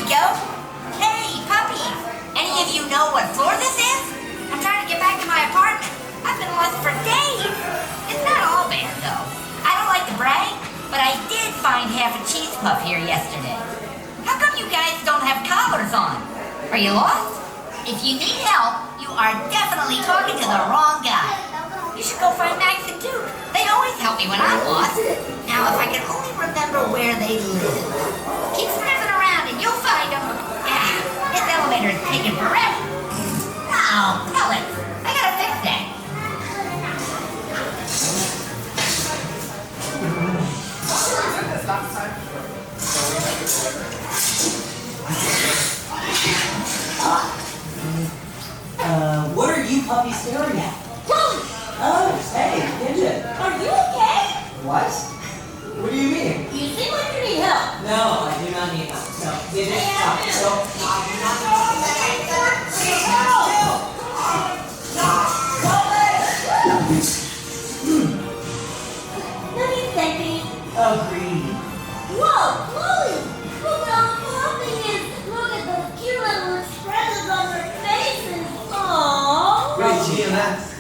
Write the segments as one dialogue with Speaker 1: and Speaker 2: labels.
Speaker 1: go. Hey, puppies! Any of you know what floor this is? I'm trying to get back to my apartment. I've been lost for days. It's not all bad, though. I don't like to brag, but I did find half a cheese puff here yesterday. How come you guys don't have collars on? Are you lost? If you need help, you are definitely talking to the wrong guy. You should go find Max and Duke. They always help me when I'm lost. Now, if I can only remember where they live. Keep sniffing around and you'll find them. Yeah, this elevator is taking forever. Oh, pellets. I gotta fix that.
Speaker 2: What are you puppies staring at?
Speaker 3: Whoa!
Speaker 2: Oh, hey, Gidget.
Speaker 3: Are you okay?
Speaker 2: What? What do you mean?
Speaker 3: You seem like you need help.
Speaker 2: No, I do not need help. No, Gidget, stop. No, I do not need
Speaker 3: What do you think?
Speaker 2: Oh, greedy.
Speaker 3: Whoa, Chloe! Look how fluffy is. Look at those cute little expressions on their faces. Aww.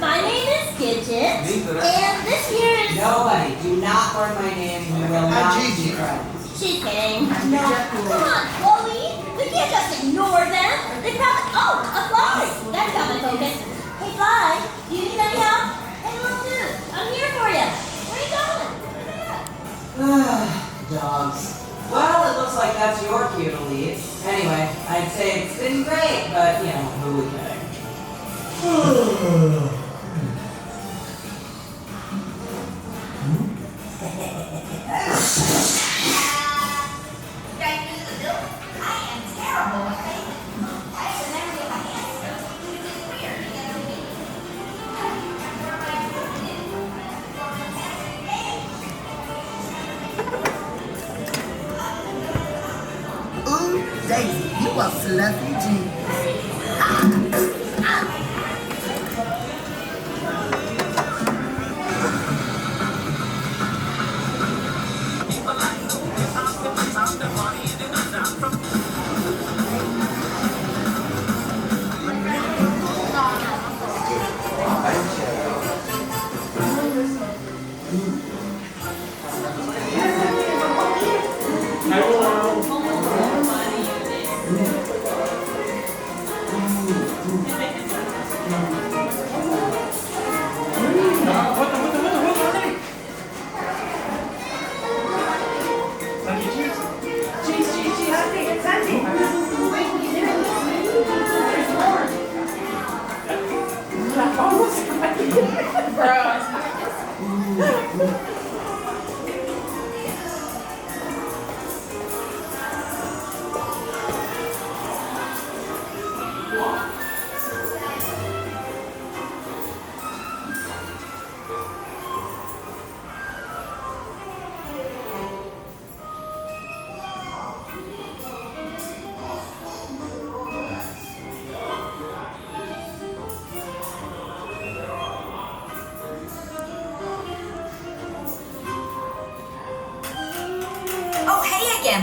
Speaker 3: My name is Gidget, and this here is...
Speaker 2: Nobody, do not learn my name. You will not be friends.
Speaker 3: She's kidding. No. Come on, Chloe. We can't just ignore them. They probably... Oh, a fly. That's got my focus. Hey, fly. Do you need any help? Hey, little dude. I'm here for you. Where are you going?
Speaker 2: Dogs. Well, it looks like that's your cue to leave. Anyway, I'd say it's been great, but, you know, who would kidding?
Speaker 4: Ooh, Daisy, you are fluffy too.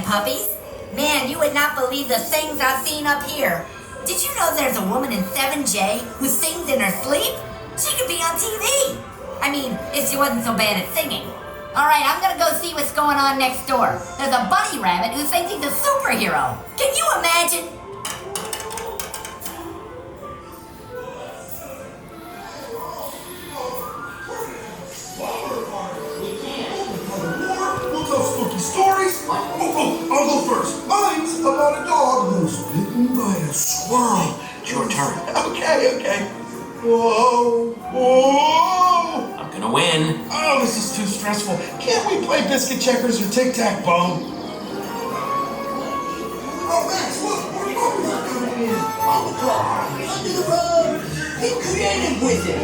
Speaker 1: Puppies. Man, you would not believe the things I've seen up here. Did you know there's a woman in 7J who sings in her sleep? She could be on TV. I mean, if she wasn't so bad at singing. All right, I'm gonna go see what's going on next door. There's a bunny rabbit who thinks he's a superhero. Can you imagine?
Speaker 5: Spooky stories? I'll go first. Mine's about a dog who was bitten by a squirrel. It's your turn. Okay. Whoa.
Speaker 6: I'm gonna win.
Speaker 5: Oh, this is too stressful. Can't we play biscuit checkers or tic-tac-toe? Oh, Max, look. More puppies are coming in. On the car, under the rug. Get creative with it.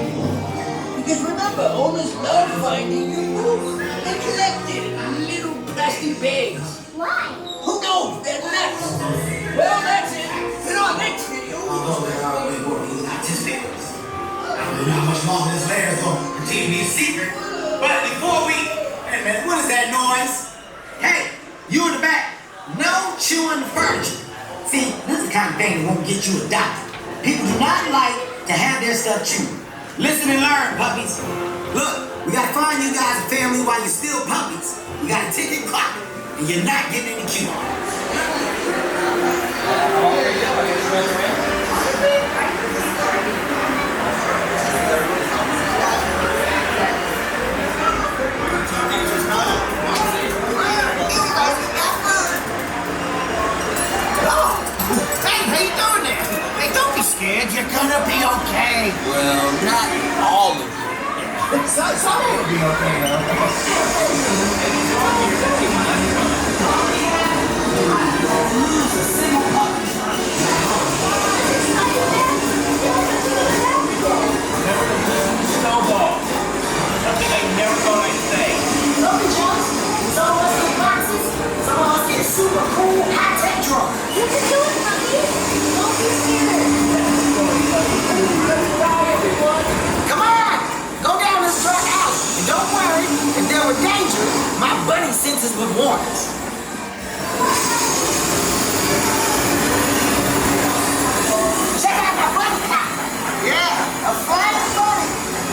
Speaker 5: Because remember, owners love finding your poop and collecting little plastic bags.
Speaker 3: Why?
Speaker 5: Who knows? They're nuts. Well, that's it. In our next video.
Speaker 7: Although there are way more than anticipators. I don't know how much longer this lair is going to continue to be a secret. But before we... Hey, man, what is that noise? Hey, you in the back. No chewing the furniture.
Speaker 5: the kind of thing that won't get you adopted. People do not like to have their stuff chewed. Listen and learn, puppies. Look, we gotta find you guys a family while you're still puppies. We got a ticket clock, and you're not getting in the queue.
Speaker 8: Hey, how you doing there? Hey, don't be scared. You're gonna be okay.
Speaker 9: Well, not all of you.
Speaker 8: Some will be okay, though.
Speaker 7: Snowball. Something I never thought I'd say.
Speaker 8: Look at Jones. Some of us get boxes. Some of us get super cool high-tech drunk.
Speaker 3: You can do it, Puppy. Don't be scared.
Speaker 8: Come on! Go down this dark alley. And don't worry, if there were danger, my bunny senses would warn us. Check out my bunny house. Yeah, a flying bunny.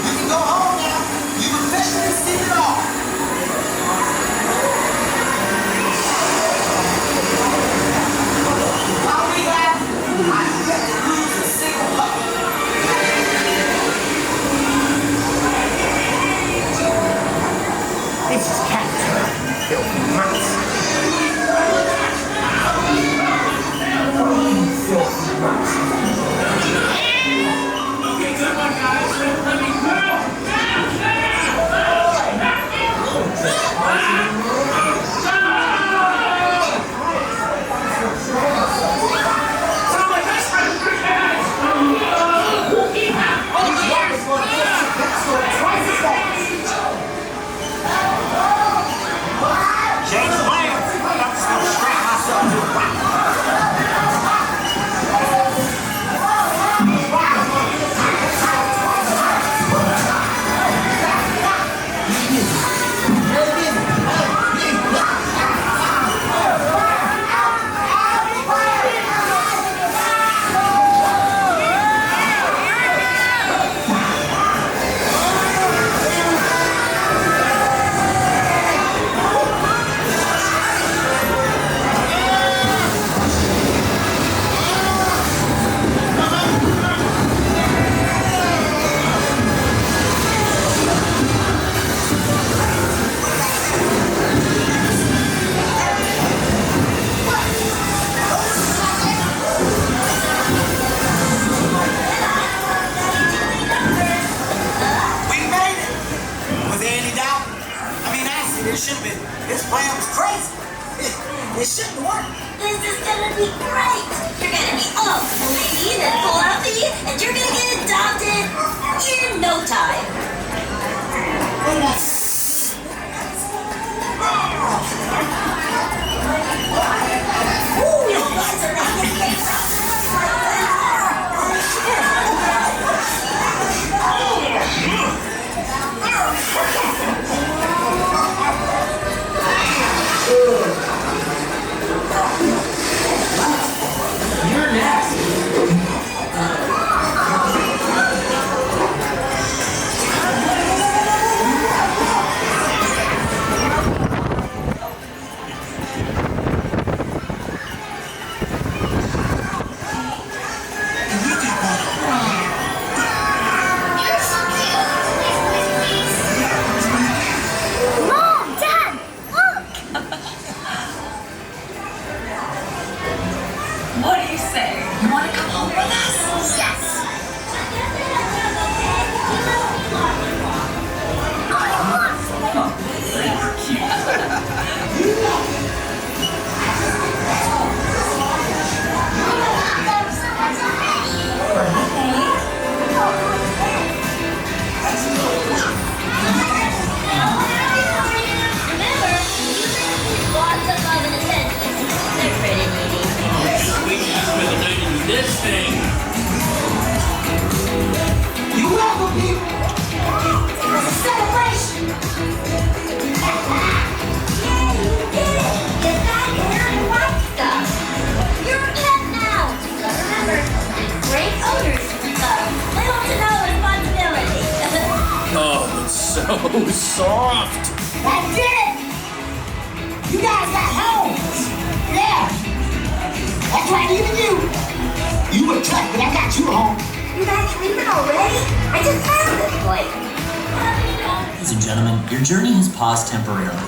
Speaker 8: You can go home now. You've officially seen it all. While we have, I've yet to lose a single puppy. This is Captain Filthy Mice. Filthy Mice.
Speaker 7: Okay, good one, guys. Let me go.
Speaker 5: Change plans. I'm just gonna strap myself to a rock. We made it! Was there any doubt? I mean, actually, there should have been. This plan was crazy. It shouldn't work.
Speaker 3: This is gonna be great. You're gonna be all clean and fluffy, and you're gonna get adopted in no time. Ooh, your buds are not the camera.
Speaker 2: You're next.
Speaker 3: Mom, Dad, look!
Speaker 1: What do you say? You want to come home with us?
Speaker 3: Yes. Remember, lots of love and attention. They're pretty needy.
Speaker 6: We can spend the night in this thing. Oh, soft.
Speaker 8: I did it! You guys got homes! Yeah! That's right, even you! You were tough, but I got you home.
Speaker 1: You guys leaving already? I just found this place.
Speaker 10: Ladies and gentlemen, your journey has paused temporarily.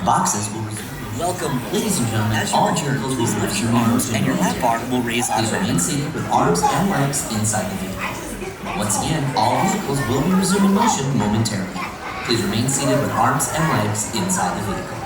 Speaker 10: Boxes will resume. Welcome, ladies and gentlemen. All vehicles will lift your arms and your lap bar will raise out of remain seated with arms and legs inside the vehicle. Once again, all vehicles will be resuming motion momentarily. Please remain seated with arms and legs inside the vehicle.